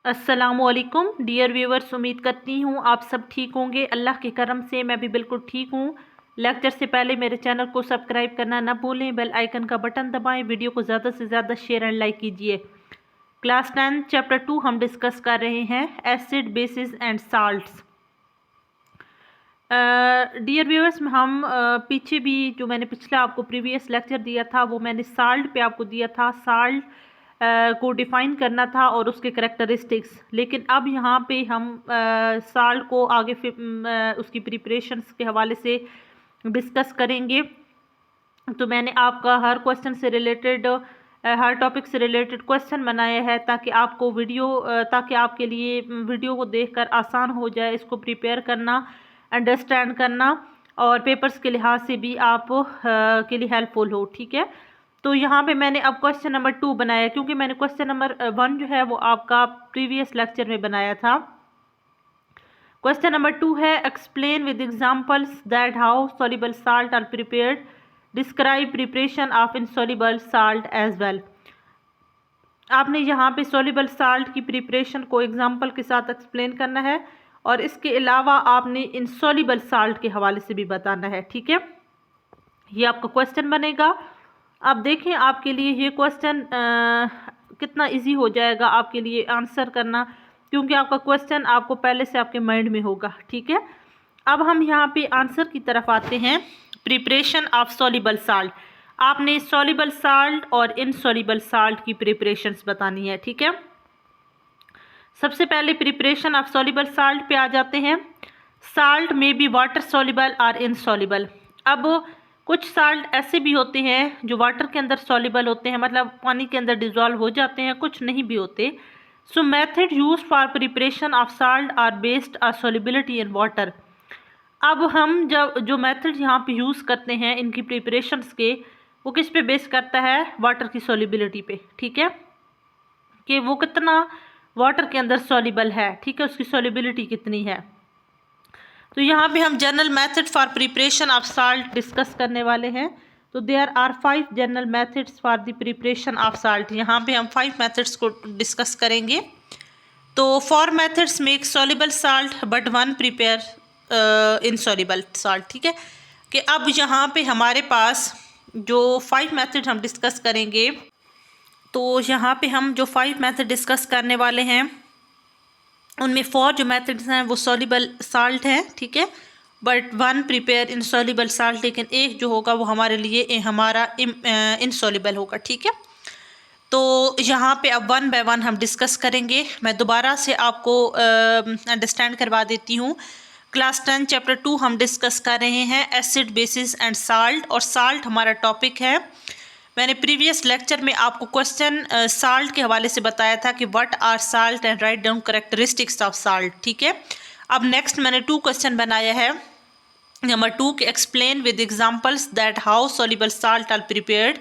अस्सलामुअलैकुम dear viewers, उम्मीद करती हूँ आप सब ठीक होंगे। अल्लाह के करम से मैं भी बिल्कुल ठीक हूँ। लेक्चर से पहले मेरे चैनल को सब्सक्राइब करना ना भूलें, बेल आइकन का बटन दबाएं, वीडियो को ज़्यादा से ज़्यादा शेयर एंड लाइक कीजिए। क्लास 10 चैप्टर 2 हम डिस्कस कर रहे हैं acid bases and salts. Dear viewers, हम पीछे भी जो मैंने पिछला आपको प्रीवियस लेक्चर दिया था वो मैंने साल्ट पे आपको दिया था। साल्ट को डिफ़ाइन करना था और उसके करेक्टरिस्टिक्स, लेकिन अब यहाँ पे हम साल्ट को आगे उसकी प्रिपरेशंस के हवाले से डिस्कस करेंगे। तो मैंने आपका हर क्वेश्चन से रिलेटेड हर टॉपिक से रिलेटेड क्वेश्चन बनाया है ताकि आपके लिए वीडियो को देखकर आसान हो जाए इसको प्रिपेयर करना, अंडरस्टैंड करना और पेपर्स के लिहाज से भी आप के लिए हेल्पफुल हो। ठीक है, तो यहाँ पे मैंने अब क्वेश्चन नंबर 2 बनाया, क्योंकि मैंने क्वेश्चन नंबर 1 जो है वो आपका प्रीवियस लेक्चर में बनाया था। क्वेश्चन नंबर 2 है explain with examples that how soluble salt are prepared, describe preparation of insoluble salt as well. आपने यहाँ पे सॉल्युबल साल्ट की प्रिपरेशन को एग्जांपल के साथ एक्सप्लेन करना है और इसके अलावा आपने इनसॉल्युबल साल्ट के हवाले से भी बताना है। ठीक है, ये आपका क्वेश्चन बनेगा। अब देखें आपके लिए ये क्वेश्चन कितना इजी हो जाएगा आपके लिए आंसर करना, क्योंकि आपका क्वेश्चन आपको पहले से आपके माइंड में होगा। ठीक है, अब हम यहाँ पे आंसर की तरफ आते हैं। प्रिपरेशन ऑफ सॉल्युबल साल्ट, आपने सॉल्युबल साल्ट और इनसॉल्युबल साल्ट की प्रिपरेशंस बतानी है। ठीक है, सबसे पहले प्रिपरेशन ऑफ सॉल्युबल साल्ट पे आ जाते हैं। साल्ट में बी वाटर सॉल्युबल और इनसॉल्युबल। अब कुछ साल्ट ऐसे भी होते हैं जो वाटर के अंदर सॉल्युबल होते हैं, मतलब पानी के अंदर डिजॉल्व हो जाते हैं, कुछ नहीं भी होते। So method use for preparation of salt are based on solubility in water. अब हम जो मेथड यहाँ पे यूज़ करते हैं इनकी प्रिपरेशंस के, वो किस पे बेस करता है? वाटर की सॉल्युबिलिटी पे। ठीक है, कि वो कितना वाटर के अंदर सॉल्युबल है। ठीक है, उसकी सॉल्युबिलिटी कितनी है। तो यहाँ पे हम general method for preparation of salt discuss करने वाले हैं। तो there are 5 general methods for the preparation of salt. यहाँ पे हम 5 मेथड्स को डिस्कस करेंगे। तो 4 methods make soluble salt but 1 prepare insoluble salt. ठीक है, कि अब यहाँ पे हमारे पास जो 5 मेथड हम डिस्कस करेंगे, तो यहाँ पे हम जो 5 मेथड डिस्कस करने वाले हैं उनमें 4 जो मेथड्स हैं वो सॉल्युबल साल्ट हैं। ठीक है, बट 1 प्रिपेयर इनसॉल्युबल साल्ट, लेकिन एक जो होगा वो हमारे लिए हमारा इनसॉल्युबल होगा। ठीक है, तो यहाँ पे अब 1 बाय 1 हम डिस्कस करेंगे। मैं दोबारा से आपको अंडरस्टैंड करवा देती हूँ। क्लास 10 चैप्टर 2 हम डिस्कस कर रहे हैं एसिड बेसिस एंड साल्ट, और साल्ट हमारा टॉपिक है। मैंने प्रीवियस लेक्चर में आपको क्वेश्चन साल्ट के हवाले से बताया था कि what are salt and write down characteristics of salt. ठीक है, अब नेक्स्ट मैंने 2 क्वेश्चन बनाया है। नंबर 2 के explain with examples that how soluble salt are prepared,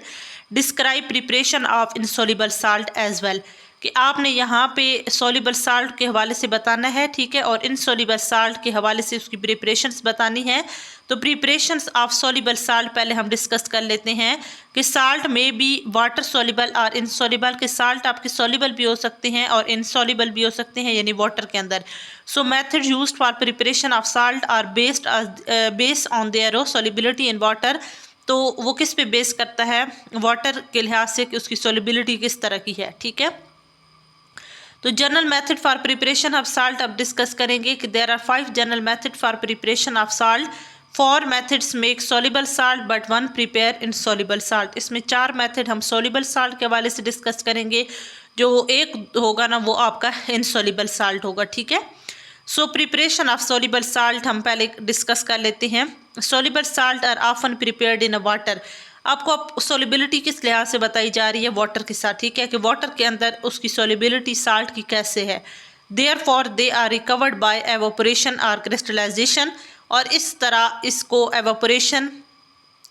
describe preparation of insoluble salt as well. कि आपने यहाँ पे सॉल्युबल साल्ट के हवाले से बताना है। ठीक है, और इनसॉल्युबल साल्ट के हवाले से उसकी प्रिपरेशंस बतानी है। तो प्रिपरेशंस ऑफ सॉल्युबल साल्ट पहले हम डिस्कस कर लेते हैं कि साल्ट में भी वाटर सॉल्युबल और इनसॉल्युबल के साल्ट आपके सॉल्युबल भी हो सकते हैं और इनसॉल्युबल भी हो सकते हैं, यानी वाटर के अंदर। So method used for preparation of salt are based on their solubility in water. तो वो किस पे बेस करता है? वाटर के लिहाज से कि उसकी सॉल्युबिलिटी किस तरह की है। ठीक है, तो general method for preparation of salt अब डिस्कस करेंगे कि there are 5 general method for preparation of salt. 4 methods make soluble salt but 1 prepare insoluble salt. इसमें 4 मेथड हम सॉल्युबल साल्ट के हवाले से डिस्कस करेंगे, जो एक होगा ना वो आपका इनसॉल्युबल साल्ट होगा। ठीक है, so preparation of soluble salt हम पहले डिस्कस कर लेते हैं। Soluble salt are often prepared in a water. आपको अब सॉल्युबिलिटी किस लिहाज से बताई जा रही है? वाटर के साथ। ठीक है, कि वाटर के अंदर उसकी सॉल्युबिलिटी साल्ट की कैसे है। Therefore they are recovered by evaporation और क्रिस्टलाइजेशन। और इस तरह इसको एवोपरेशन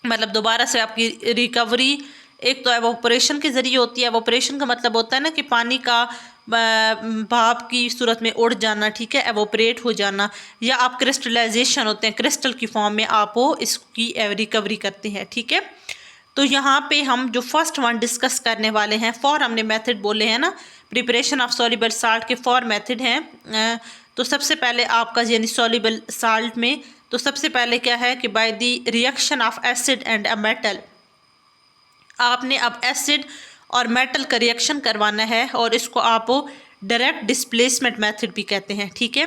मतलब दोबारा से आपकी रिकवरी एक तो एवोपरेशन के ज़रिए होती है। एवोपरेशन का मतलब होता है ना कि पानी का भाप की सूरत में उड़ जाना। ठीक है, एवोपरेट हो जाना। या आप क्रिस्टलाइजेशन होते हैं, क्रिस्टल की फॉर्म में आप वो इसकी रिकवरी करते हैं। ठीक है, तो यहाँ पे हम जो फर्स्ट वन डिस्कस करने वाले हैं, फॉर हमने मेथड बोले हैं ना, प्रिपरेशन ऑफ सॉल्युबल साल्ट के फॉर मेथड हैं। तो सबसे पहले आपका यानी सॉल्युबल साल्ट में तो सबसे पहले क्या है कि bye the reaction of acid and a metal, आपने अब एसिड और मेटल का रिएक्शन करवाना है और इसको आप डायरेक्ट डिस्प्लेसमेंट मेथड भी कहते हैं, ठीक है।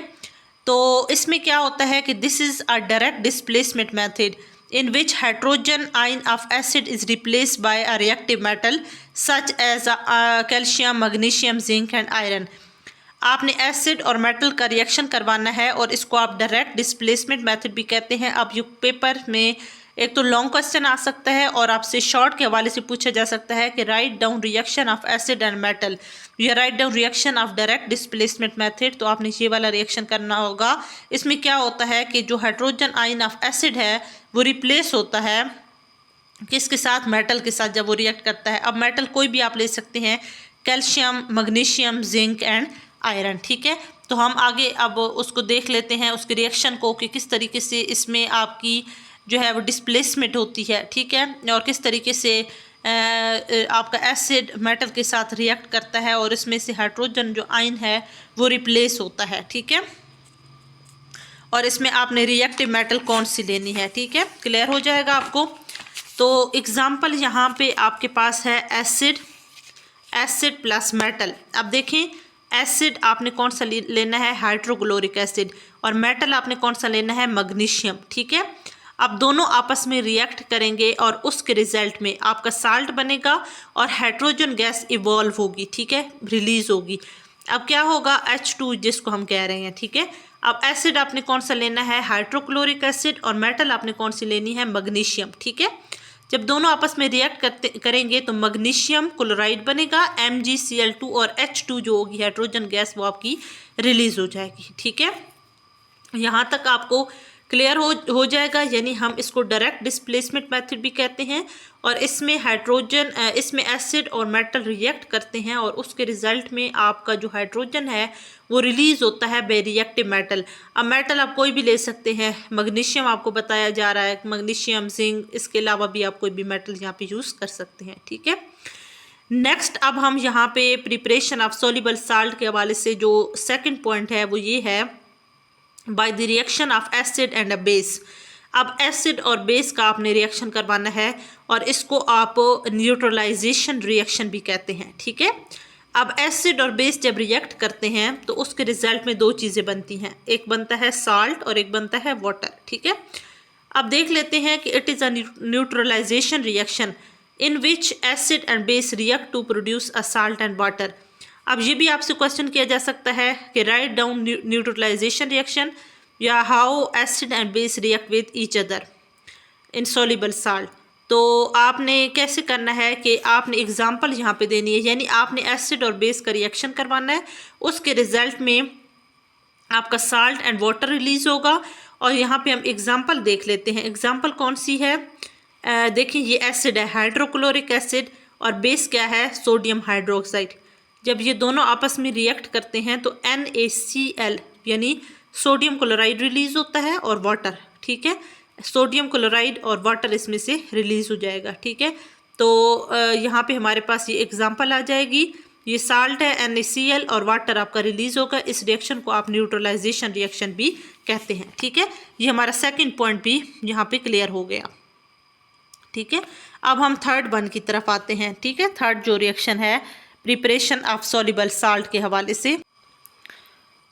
तो इसमें क्या होता है कि this is a direct displacement method in which hydrogen ion of acid is replaced by a reactive metal such as calcium, magnesium, zinc and iron। आपने एसिड और मेटल का रिएक्शन करवाना है और इसको आप डायरेक्ट डिस्प्लेसमेंट मेथड भी कहते हैं। अब ये पेपर में एक तो लॉन्ग क्वेश्चन आ सकता है और आपसे शॉर्ट के हवाले से पूछा जा सकता है कि write down reaction of acid and metal या write down reaction of direct displacement method. तो आपने ये वाला रिएक्शन करना होगा। इसमें क्या होता है कि जो हाइड्रोजन आयन ऑफ एसिड है वो रिप्लेस होता है किसके साथ, मेटल के साथ, जब वो रिएक्ट करता है। अब मेटल कोई भी आप ले सकते हैं, calcium, magnesium, zinc and iron, ठीक है। तो हम आगे अब उसको देख लेते हैं उसके रिएक्शन को कि किस तरीके से इसमें आपकी जो है वो डिस्प्लेसमेंट होती है, ठीक है, और किस तरीके से आपका एसिड मेटल के साथ रिएक्ट करता है और इसमें से हाइड्रोजन जो आयन है वो रिप्लेस होता है, ठीक है। और इसमें आपने रिएक्टिव मेटल कौन सी लेनी है, ठीक है, क्लियर हो जाएगा आपको। तो एग्जाम्पल यहाँ पे आपके पास है एसिड प्लस मेटल। अब देखें, एसिड आपने कौन सा लेना है, हाइड्रोक्लोरिक एसिड, और मेटल आपने कौन सा लेना है, मैग्नीशियम, ठीक है। अब दोनों आपस में रिएक्ट करेंगे और उसके रिजल्ट में आपका साल्ट बनेगा और हाइड्रोजन गैस इवॉल्व होगी, ठीक है, रिलीज होगी। अब क्या होगा, H2 जिसको हम कह रहे हैं, ठीक है। अब एसिड आपने कौन सा लेना है, हाइड्रोक्लोरिक एसिड, और मेटल आपने कौन सी लेनी है, मैग्नीशियम, ठीक है। जब दोनों आपस में रिएक्ट करेंगे तो मैग्नीशियम क्लोराइड बनेगा, MgCl2, और H2 जो होगी हाइड्रोजन गैस वो आपकी रिलीज हो जाएगी, ठीक है। यहाँ तक आपको क्लियर हो जाएगा। यानी हम इसको डायरेक्ट डिस्प्लेसमेंट मेथड भी कहते हैं और इसमें इसमें एसिड और मेटल रिएक्ट करते हैं और उसके रिजल्ट में आपका जो हाइड्रोजन है वो रिलीज होता है बाय रिएक्टिव मेटल। अब मेटल आप कोई भी ले सकते हैं, मैग्नीशियम आपको बताया जा रहा है, मैग्नीशियम, जिंक, इसके अलावा भी आप कोई भी मेटल यहाँ पे यूज़ कर सकते हैं, ठीक है। नेक्स्ट अब हम यहाँ पे प्रिपरेशन ऑफ सोल्यूबल साल्ट के हवाले से जो सेकेंड पॉइंट है वो ये है, by the reaction of acid and a base. अब एसिड और बेस का आपने रिएक्शन करवाना है और इसको आप न्यूट्रलाइजेशन रिएक्शन भी कहते हैं, ठीक है। अब एसिड और बेस जब रिएक्ट करते हैं तो उसके रिजल्ट में दो चीज़ें बनती हैं, एक बनता है साल्ट और एक बनता है वाटर, ठीक है। अब देख लेते हैं कि it is a neutralisation reaction in which acid and base react to produce a salt and water. अब ये भी आपसे क्वेश्चन किया जा सकता है कि राइट डाउन न्यूट्रलाइजेशन रिएक्शन या how acid and base react with each other in soluble salt. तो आपने कैसे करना है कि आपने एग्जांपल यहाँ पे देनी है, यानी आपने एसिड और बेस का रिएक्शन करवाना है, उसके रिजल्ट में आपका साल्ट एंड वाटर रिलीज होगा। और यहाँ पे हम एग्जांपल देख लेते हैं। एग्जांपल कौन सी है, देखिए ये एसिड है हाइड्रोक्लोरिक एसिड और बेस क्या है, सोडियम हाइड्रोक्साइड। जब ये दोनों आपस में रिएक्ट करते हैं तो NaCl यानी सोडियम क्लोराइड रिलीज होता है और वाटर, ठीक है, सोडियम क्लोराइड और वाटर इसमें से रिलीज हो जाएगा, ठीक है। तो यहाँ पे हमारे पास ये एग्जांपल आ जाएगी, ये साल्ट है NaCl और वाटर आपका रिलीज होगा। इस रिएक्शन को आप न्यूट्रलाइजेशन रिएक्शन भी कहते हैं, ठीक है। ये हमारा सेकेंड पॉइंट भी यहाँ पे क्लियर हो गया, ठीक है। अब हम थर्ड वन की तरफ आते हैं, ठीक है। थर्ड जो रिएक्शन है प्रिपरेशन ऑफ सोल्यूबल साल्ट के हवाले से।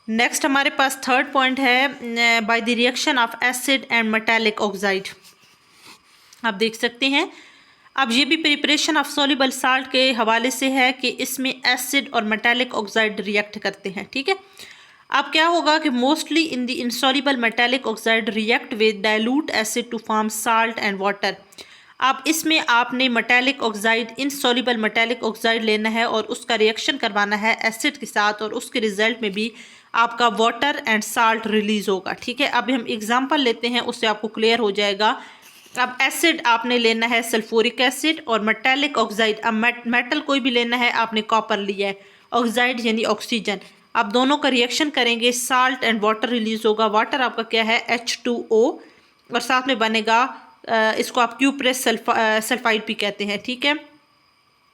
नेक्स्ट हमारे पास थर्ड पॉइंट है by the reaction of acid and metallic oxide. आप देख सकते हैं, अब ये भी प्रिपरेशन ऑफ सोल्यूबल साल्ट के हवाले से है कि इसमें एसिड और मेटालिक ऑक्साइड रिएक्ट करते हैं, ठीक है। अब क्या होगा कि mostly in the insoluble metallic oxide react with dilute acid to form salt and water. अब इसमें आपने metallic oxide, insoluble metallic oxide लेना है और उसका रिएक्शन करवाना है एसिड के साथ और उसके रिजल्ट में भी आपका वाटर एंड साल्ट रिलीज होगा, ठीक है। अब हम एग्जांपल लेते हैं, उससे आपको क्लियर हो जाएगा। अब एसिड आपने लेना है सल्फ्यूरिक एसिड और मेटालिक ऑक्साइड, अब मेटल कोई भी लेना है, आपने कॉपर लिया है, ऑक्साइड यानी ऑक्सीजन। अब दोनों का रिएक्शन करेंगे, साल्ट एंड वाटर रिलीज होगा। वाटर आपका क्या है, H2O, और साथ में बनेगा इसको आप क्यूप्रेस सल्फाइड भी कहते हैं, ठीक है,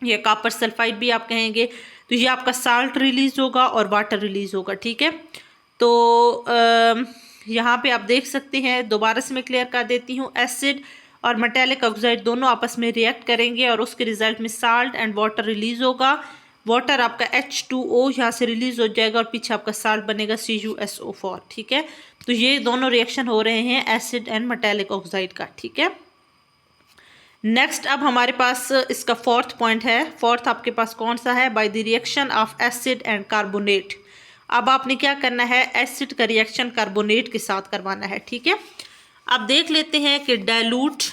ये कॉपर सल्फाइड भी आप कहेंगे। तो ये आपका साल्ट रिलीज होगा और वाटर रिलीज होगा, ठीक है। तो यहाँ पे आप देख सकते हैं, दोबारा से मैं क्लियर कर देती हूँ, एसिड और मेटालिक ऑक्साइड दोनों आपस में रिएक्ट करेंगे और उसके रिजल्ट में साल्ट एंड वाटर रिलीज होगा। वाटर आपका H2O यहाँ से रिलीज हो जाएगा और पीछे आपका साल्ट बनेगा CuSO4, ठीक है। तो ये दोनों रिएक्शन हो रहे हैं एसिड एंड मेटालिक ऑक्साइड का, ठीक है। नेक्स्ट अब हमारे पास इसका फोर्थ पॉइंट है। फोर्थ आपके पास कौन सा है? By the reaction of acid and carbonate. अब आपने क्या करना है? एसिड का रिएक्शन कार्बोनेट के साथ करवाना है, ठीक है। अब देख लेते हैं कि dilute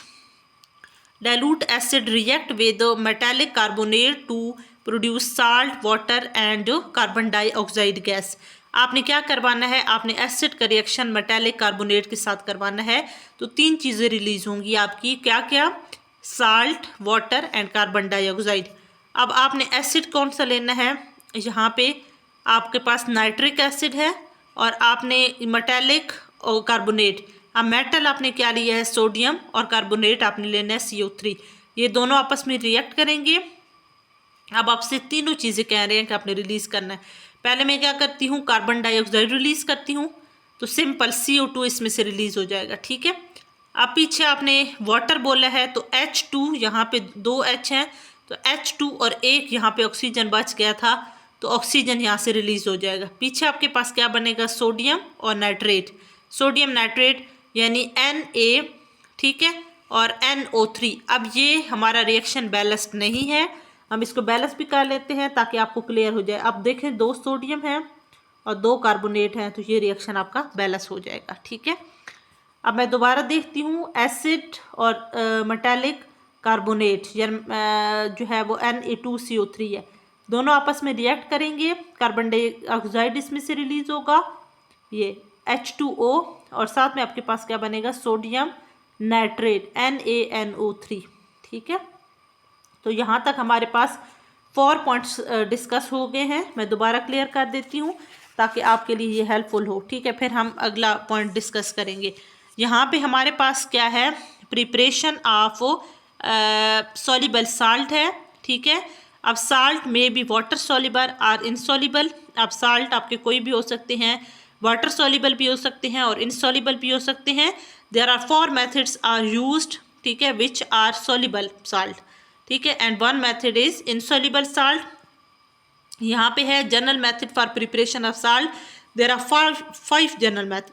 acid react with metallic carbonate to produce salt, water and carbon dioxide gas. आपने क्या करवाना है? आपने एसिड का रिएक्शन मेटालिक कार्बोनेट के साथ करवाना है। तो 3 चीज़ें रिलीज होंगी आपकी, क्या क्या? Salt, water and carbon dioxide. अब आपने एसिड कौन सा लेना है? यहाँ पे आपके पास नाइट्रिक एसिड है और आपने मेटालिक और कार्बोनेट। अब मेटल आपने क्या लिया है? सोडियम, और कार्बोनेट आपने लेना है CO3। ये दोनों आपस में रिएक्ट करेंगे। अब आपसे तीनों चीज़ें कह रहे हैं कि आपने रिलीज करना है। पहले मैं क्या करती हूँ? कार्बन डाइऑक्साइड रिलीज करती हूँ, तो सिंपल CO2 इसमें से रिलीज हो जाएगा, ठीक है। अब पीछे आपने वाटर बोला है, तो H2, यहाँ पे 2 H हैं, तो H2 और 1 यहाँ पे ऑक्सीजन बच गया था, तो ऑक्सीजन यहाँ से रिलीज हो जाएगा। पीछे आपके पास क्या बनेगा? सोडियम और नाइट्रेट, सोडियम नाइट्रेट यानी Na, ठीक है, और NO3। अब ये हमारा रिएक्शन बैलेंस्ड नहीं है, हम इसको बैलेंस भी कर लेते हैं ताकि आपको क्लियर हो जाए। अब देखें 2 सोडियम है और 2 कार्बोनेट हैं, तो ये रिएक्शन आपका बैलेंस हो जाएगा, ठीक है। अब मैं दोबारा देखती हूँ, एसिड और मेटालिक कार्बोनेट जो है वो Na2CO3 है, दोनों आपस में रिएक्ट करेंगे, कार्बन डाइऑक्साइड इसमें से रिलीज होगा, ये H2O, और साथ में आपके पास क्या बनेगा? सोडियम नाइट्रेट NaNO3, ठीक है। तो यहाँ तक हमारे पास 4 पॉइंट्स डिस्कस हो गए हैं। मैं दोबारा क्लियर कर देती हूँ ताकि आपके लिए ये हेल्पफुल हो, ठीक है। फिर हम अगला पॉइंट डिस्कस करेंगे। यहाँ पे हमारे पास क्या है? प्रिपरेशन ऑफ सॉल्युबल साल्ट है, ठीक है। अब साल्ट में बी वाटर सॉल्युबल और इनसॉल्युबल। अब साल्ट आपके कोई भी हो सकते हैं, वाटर सॉल्युबल भी हो सकते हैं और इनसॉल्युबल भी हो सकते हैं। There are 4 methods are used, ठीक है, विच आर सॉल्युबल साल्ट, ठीक है, and 1 method is insoluble salt. यहाँ पे है general method for preparation of salt. There are 5 general method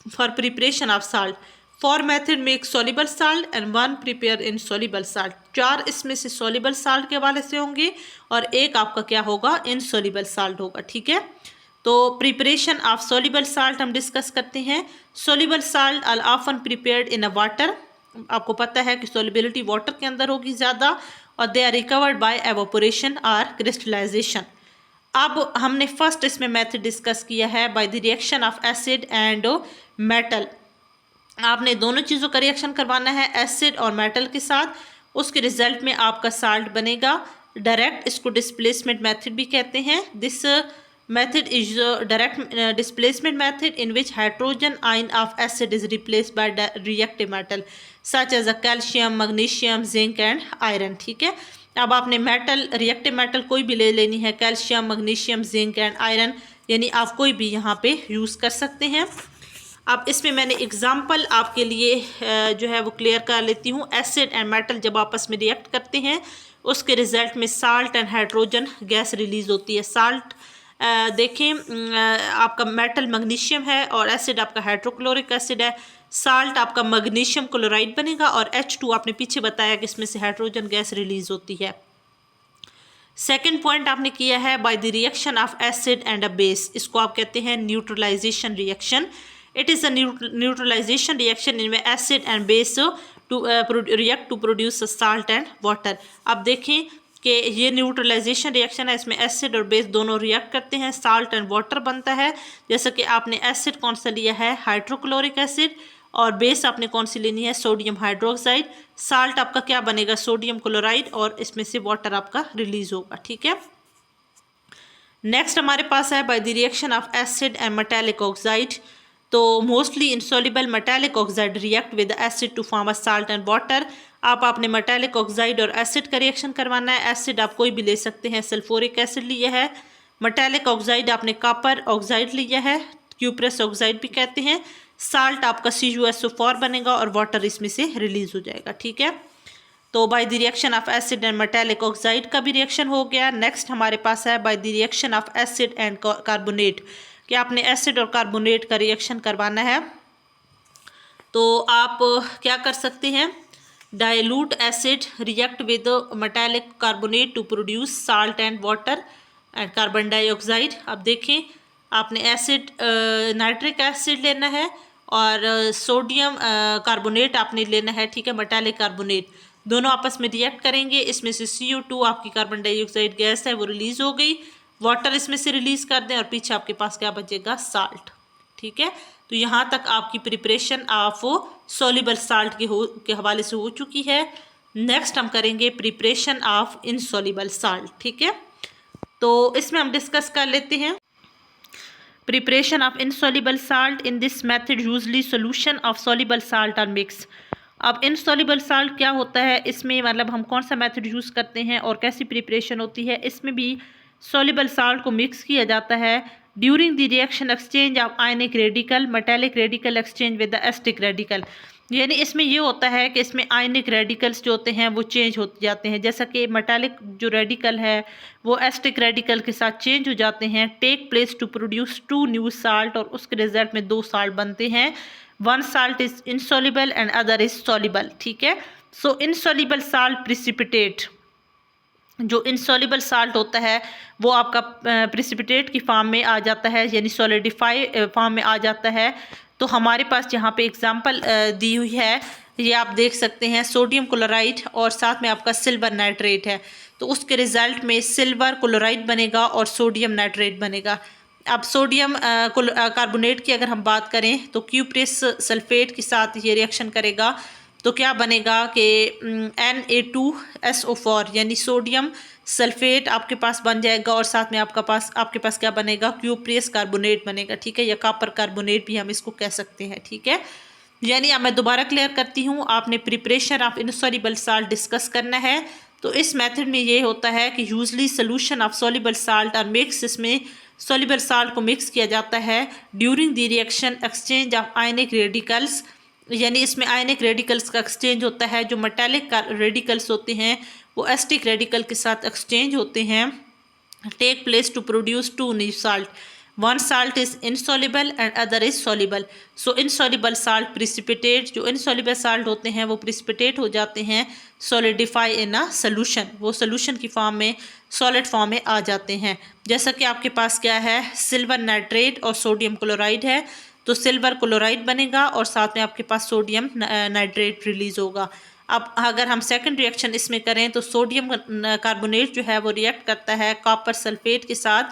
for preparation of salt. 4 method make soluble salt and 1 prepare insoluble salt. 4 इसमें से soluble salt के हवाले से होंगे और 1 आपका क्या होगा? इनसॉल्युबल साल्ट होगा, ठीक है। तो प्रिपरेशन ऑफ सॉल्युबल साल्ट हम डिस्कस करते हैं। Soluble salt are often prepared in a water. आपको पता है कि सॉल्युबिलिटी वाटर के अंदर होगी ज़्यादा, और they are recovered by evaporation और क्रिस्टलाइजेशन। अब हमने फर्स्ट इसमें मेथड डिस्कस किया है by the reaction of acid and metal. आपने दोनों चीज़ों का रिएक्शन करवाना है एसिड और मेटल के साथ, उसके रिजल्ट में आपका साल्ट बनेगा डायरेक्ट। इसको डिस्प्लेसमेंट मेथड भी कहते हैं। This method is direct displacement method in which hydrogen ion of acid is replaced by reactive metal such as a calcium, magnesium, zinc and iron, ठीक है। अब आपने मेटल, रिएक्टिव मेटल कोई भी ले लेनी है, calcium, magnesium, zinc and iron, यानी आप कोई भी यहाँ पे यूज़ कर सकते हैं। अब इसमें मैंने एग्जांपल आपके लिए जो है वो क्लियर कर लेती हूँ। एसिड एंड मेटल जब आपस में रिएक्ट करते हैं, उसके रिजल्ट में salt and hydrogen gas release होती है। साल्ट देखें आपका मेटल मैग्नीशियम है और एसिड आपका हाइड्रोक्लोरिक एसिड है। साल्ट आपका मैग्नीशियम क्लोराइड बनेगा और H2 आपने पीछे बताया कि इसमें से हाइड्रोजन गैस रिलीज होती है। सेकेंड पॉइंट आपने किया है by the reaction of acid and a base. इसको आप कहते हैं neutralisation reaction. It is a neutralisation reaction इनमें acid and base to react to produce salt and water. अब देखें कि ये न्यूट्रलाइजेशन रिएक्शन है, इसमें एसिड और बेस दोनों रिएक्ट करते हैं, साल्ट एंड वाटर बनता है। जैसा कि आपने एसिड कौन सा लिया है? हाइड्रोक्लोरिक एसिड, और बेस आपने कौन सी लेनी है? Sodium hydroxide. साल्ट आपका क्या बनेगा? सोडियम क्लोराइड, और इसमें से वाटर आपका रिलीज होगा, ठीक है। नेक्स्ट हमारे पास है by the reaction of acid and metallic oxide. तो mostly insoluble metallic oxide react with acid to form a salt and water. आप आपने मेटालिक ऑक्साइड और एसिड का रिएक्शन करवाना है। एसिड आप कोई भी ले सकते हैं, सल्फ्यूरिक एसिड लिया है। मेटालिक ऑक्साइड आपने कॉपर ऑक्साइड लिया है, क्यूप्रस ऑक्साइड भी कहते हैं। साल्ट आपका CuSO4 बनेगा और वाटर इसमें से रिलीज हो जाएगा, ठीक है। तो bye the reaction of acid and metallic oxide का भी रिएक्शन हो गया। नेक्स्ट हमारे पास है by the reaction of acid and carbonate, कि आपने एसिड और कार्बोनेट का रिएक्शन करवाना है। तो आप क्या कर सकते हैं, dilute acid react with metallic carbonate to produce salt and water and carbon dioxide. अब देखें, आपने एसिड नाइट्रिक एसिड लेना है और सोडियम कार्बोनेट आपने लेना है, ठीक है, मेटालिक कार्बोनेट। दोनों आपस में रिएक्ट करेंगे, इसमें से CO2 आपकी कार्बन डाइऑक्साइड गैस है वो रिलीज हो गई, वाटर इसमें से रिलीज कर दें और पीछे आपके पास क्या बचेगा, साल्ट, ठीक है। तो यहाँ तक आपकी प्रिपरेशन ऑफ सॉल्युबल साल्ट के हवाले से हो चुकी है। नेक्स्ट हम करेंगे प्रिपरेशन ऑफ इनसॉल्युबल साल्ट, ठीक है। तो इसमें हम डिस्कस कर लेते हैं preparation of insoluble salt. In this method usually solution of soluble salt are mix. अब इनसॉल्युबल साल्ट क्या होता है, इसमें मतलब हम कौन सा मेथड यूज़ करते हैं और कैसी प्रिपरेशन होती है। इसमें भी सॉल्युबल साल्ट को मिक्स किया जाता है during the reaction exchange of ionic radical metallic radical exchange with the asterisk radical. यानी इसमें ये होता है कि इसमें आयनिक रेडिकल्स जो होते हैं वो चेंज हो जाते हैं, जैसा कि मेटालिक जो रेडिकल है वो एस्टिक रेडिकल के साथ चेंज हो जाते हैं। Take place to produce 2 new salt, और उसके रिजल्ट में 2 साल्ट बनते हैं। 1 salt is insoluble and other is soluble, ठीक है। सो इनसॉल्युबल साल्ट प्रिसिपिटेट, जो इनसॉल्युबल साल्ट होता है वो आपका प्रिसिपिटेट की फॉर्म में आ जाता है, यानी सॉलिडिफाई फॉर्म में आ जाता है। तो हमारे पास यहाँ पे एग्जांपल दी हुई है, ये आप देख सकते हैं, सोडियम क्लोराइड और साथ में आपका सिल्वर नाइट्रेट है। तो उसके रिजल्ट में सिल्वर क्लोराइड बनेगा और सोडियम नाइट्रेट बनेगा। अब सोडियम कार्बोनेट की अगर हम बात करें तो क्यूप्रेस सल्फेट के साथ ये रिएक्शन करेगा, तो क्या बनेगा कि Na2SO4 यानी सोडियम सल्फेट आपके पास बन जाएगा और साथ में आपके पास क्या बनेगा, क्यूप्रेस कार्बोनेट बनेगा, ठीक है, या कॉपर कार्बोनेट भी हम इसको कह सकते हैं, ठीक है। यानी अब मैं दोबारा क्लियर करती हूँ, आपने preparation of insoluble salt discuss करना है। तो इस मेथड में ये होता है कि usually solution of soluble salt और मिक्स, इसमें सॉल्युबल साल्ट को मिक्स किया जाता है during the reaction exchange of ionic radicals, यानी इसमें आयनिक रेडिकल्स का एक्सचेंज होता है। जो मेटालिक रेडिकल्स होते हैं वो एस्टिक रेडिकल के साथ एक्सचेंज होते हैं। Take place to produce 2 new salt, 1 salt is insoluble and other is soluble. So insoluble salt precipitate, जो इनसॉल्युबल साल्ट होते हैं वो प्रिसिपिटेट हो जाते हैं, सॉलिडिफाई इन अ सोल्यूशन, वो सोल्यूशन की फॉर्म में सॉलिड फॉर्म में आ जाते हैं। जैसा कि आपके पास क्या है, सिल्वर नाइट्रेट और सोडियम क्लोराइड है, तो सिल्वर क्लोराइड बनेगा और साथ में आपके पास सोडियम नाइट्रेट रिलीज होगा। अब अगर हम सेकंड रिएक्शन इसमें करें तो सोडियम कार्बोनेट जो है वो रिएक्ट करता है कॉपर सल्फेट के साथ,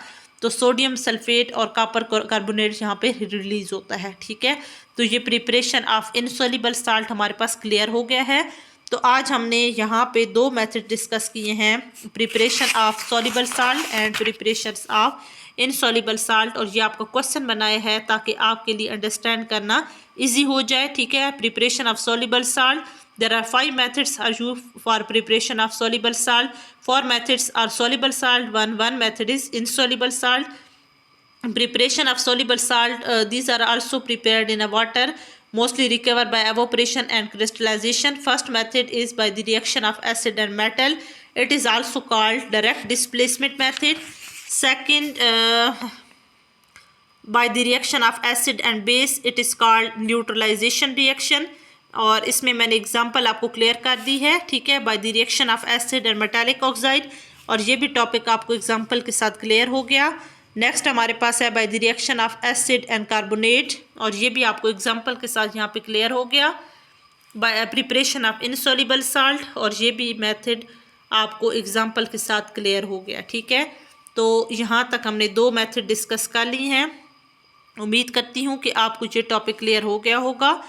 तो सोडियम सल्फेट और कॉपर कार्बोनेट यहाँ पे रिलीज होता है, ठीक है। तो ये प्रिपरेशन ऑफ इनसॉल्युबल साल्ट हमारे पास क्लियर हो गया है। तो आज हमने यहाँ पे 2 मेथड डिस्कस किए हैं, preparation of soluble salt and preparation of insoluble salt, और ये आपका क्वेश्चन बनाया है ताकि आपके लिए अंडरस्टैंड करना इजी हो जाए, ठीक है। Preparation of soluble salt, there are 5 methods are used for preparation of soluble salt. 4 methods are soluble salt, one method is insoluble salt. Preparation of soluble salt, these are also prepared in a water, mostly recover by evaporation and crystallization. First method is by the reaction of acid and metal, it is also called direct displacement method. Second, by the reaction of acid and base, it is called neutralization reaction, और इसमें मैंने example आपको clear कर दी है, ठीक है, by the reaction of acid and metallic oxide, और ये भी टॉपिक आपको एग्जांपल के साथ क्लियर हो गया। नेक्स्ट हमारे पास है by the reaction of acid and carbonate, और ये भी आपको एग्जांपल के साथ यहाँ पे क्लियर हो गया। By preparation of insoluble salt, और ये भी मेथड आपको एग्जांपल के साथ क्लियर हो गया, ठीक है। तो यहाँ तक हमने 2 मेथड डिस्कस कर ली हैं। उम्मीद करती हूँ कि आपको ये टॉपिक क्लियर हो गया होगा।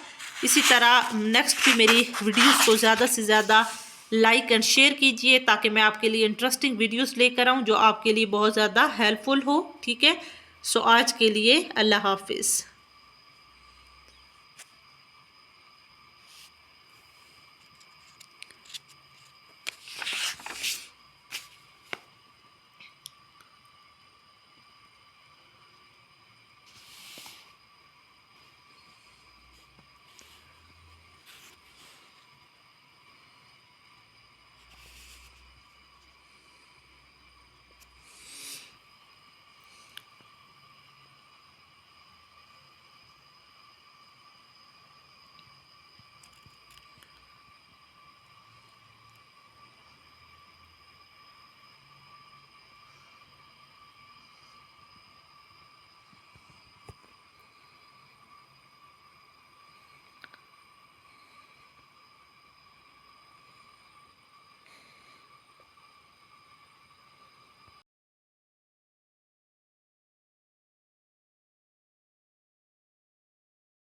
इसी तरह नेक्स्ट भी मेरी वीडियोस को ज़्यादा से ज़्यादा लाइक एंड शेयर कीजिए ताकि मैं आपके लिए इंटरेस्टिंग वीडियोस लेकर आऊँ जो आपके लिए बहुत ज़्यादा हेल्पफुल हो, ठीक है। सो आज के लिए अल्लाह हाफिज़।